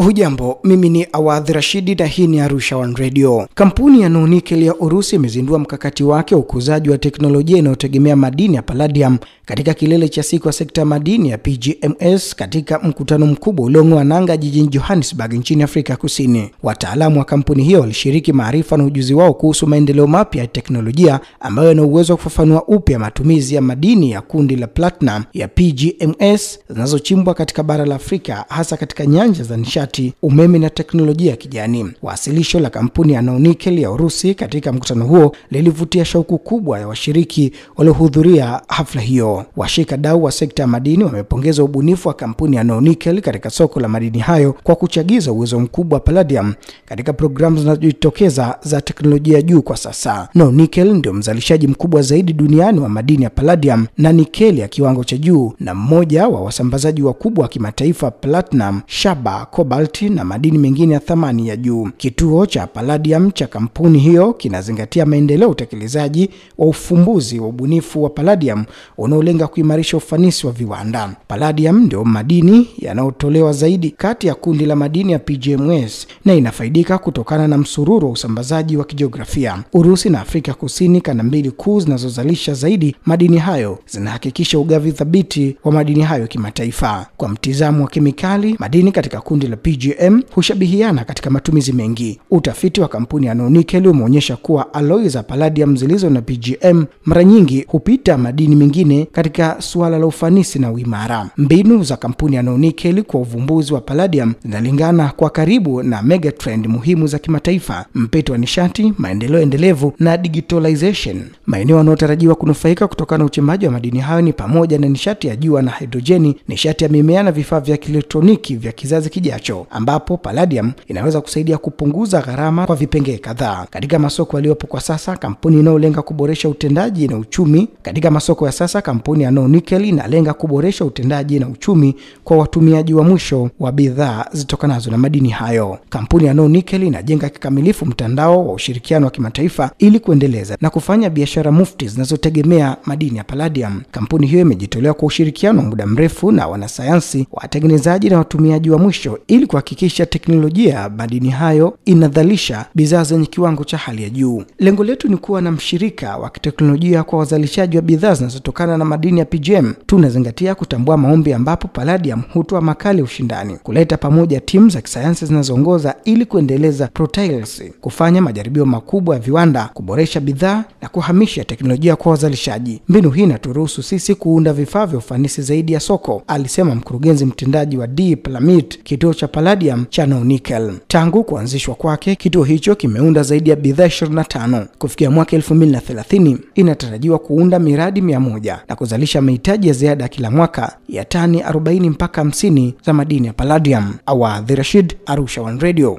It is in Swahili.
Hujambo, mimi ni Awadhi Rashidi na hii ni Arusha One Radio. Kampuni ya NoNickel ya Urusi imezindua mkakati wake wa ukuzaji wa teknolojia inayotegemea madini ya palladium katika kilele cha siku ya sekta madini ya PGMS katika mkutano mkubwa uliong'oa nanga jijini Johannesburg nchini Afrika Kusini. Wataalamu wa kampuni hiyo walishiriki maarifa na ujuzi wao kuhusu maendeleo mapya ya teknolojia ambayo yana uwezo wa kufafanua upya matumizi ya madini ya kundi la platinum ya PGMS zinazochimbwa katika bara la Afrika, hasa katika nyanja za nishati, umeme na teknolojia ya kijani. Wasilisho la kampuni ya NoNickel ya Urusi katika mkutano huo lilivutia shauku kubwa ya washiriki waliohudhuria hafla hiyo. Washikadau wa sekta ya madini wamepongeza ubunifu wa kampuni ya NoNickel katika soko la madini hayo kwa kuchagiza uwezo mkubwa wa palladium katika programu zinazojitokeza za teknolojia juu kwa sasa. NoNickel ndio mzalishaji mkubwa zaidi duniani wa madini ya palladium na nikeli ya kiwango cha juu na mmoja wa wasambazaji wakubwa wa kimataifa platinum, shaba, cobalt na madini mengine ya thamani ya juu. Kituo cha palladium cha kampuni hiyo kinazingatia maendeleo utekelezaji wa ufumbuzi wa ubunifu wa palladium unaolenga kuimarisha ufanisi wa viwanda. Palladium ndio madini yanayotolewa zaidi kati ya kundi la madini ya PGMS na inafaidika kutokana na msururu wa usambazaji wa kijiografia. Urusi na Afrika Kusini, kanda mbili kuu zinazozalisha zaidi madini hayo, zinahakikisha ugavi thabiti wa madini hayo kimataifa. Kwa mtizamo wa kemikali, madini katika kundi la PGM hushabihiana katika matumizi mengi. Utafiti wa kampuni ya NoNickel umeonyesha kuwa alloy za palladium zilizo na PGM mara nyingi hupita madini mengine katika suala la ufanisi na uimara. Mbinu za kampuni ya NoNickel kwa uvumbuzi wa palladium zinalingana kwa karibu na megatrend muhimu za kimataifa: mpeto wa nishati, maendeleo endelevu na digitalization. Maeneo yanayotarajiwa kunufaika kutokana na uchimbaji wa madini hayo ni pamoja na nishati ya jua na hidrojeni, nishati ya mimea na vifaa vya kielektroniki vya kizazi kijacho, ambapo palladium inaweza kusaidia kupunguza gharama kwa vipengee kadhaa. Katika masoko yaliyopo kwa sasa, kampuni inayolenga kuboresha utendaji na uchumi kampuni ya NoNickel inalenga kuboresha utendaji na uchumi kwa watumiaji wa mwisho wa bidhaa zitokanazo na madini hayo. Kampuni ya NoNickel inajenga kikamilifu mtandao wa ushirikiano wa kimataifa ili kuendeleza na kufanya biashara mufti zinazotegemea madini ya palladium. Kampuni hiyo imejitolea kwa ushirikiano wa muda mrefu na wanasayansi, watengenezaji na watumiaji wa mwisho ili kuhakikisha teknolojia ya madini hayo inadhalisha bidhaa zenye kiwango cha hali ya juu. Lengo letu ni kuwa na mshirika wa kiteknolojia kwa wazalishaji wa bidhaa zinazotokana na madini ya PGM. Tunazingatia kutambua maombi ambapo palladium hutoa makali ya ushindani, kuleta pamoja timu za kisayansi zinazoongoza ili kuendeleza protiles, kufanya majaribio makubwa ya viwanda, kuboresha bidhaa na kuhamisha teknolojia kwa wazalishaji. Mbinu hii inaturuhusu sisi kuunda vifaa vya ufanisi zaidi ya soko, alisema mkurugenzi mtendaji wa D-Plamid, kituo cha palladium cha NoNickel. Tangu kuanzishwa kwake, kituo hicho kimeunda zaidi ya bidhaa 25. Kufikia mwaka 2030 inatarajiwa kuunda miradi 100 na kuzalisha mahitaji ya ziada kila mwaka ya tani 40 mpaka 50 za madini ya palladium. Awadhi Rashid, Arusha One Radio.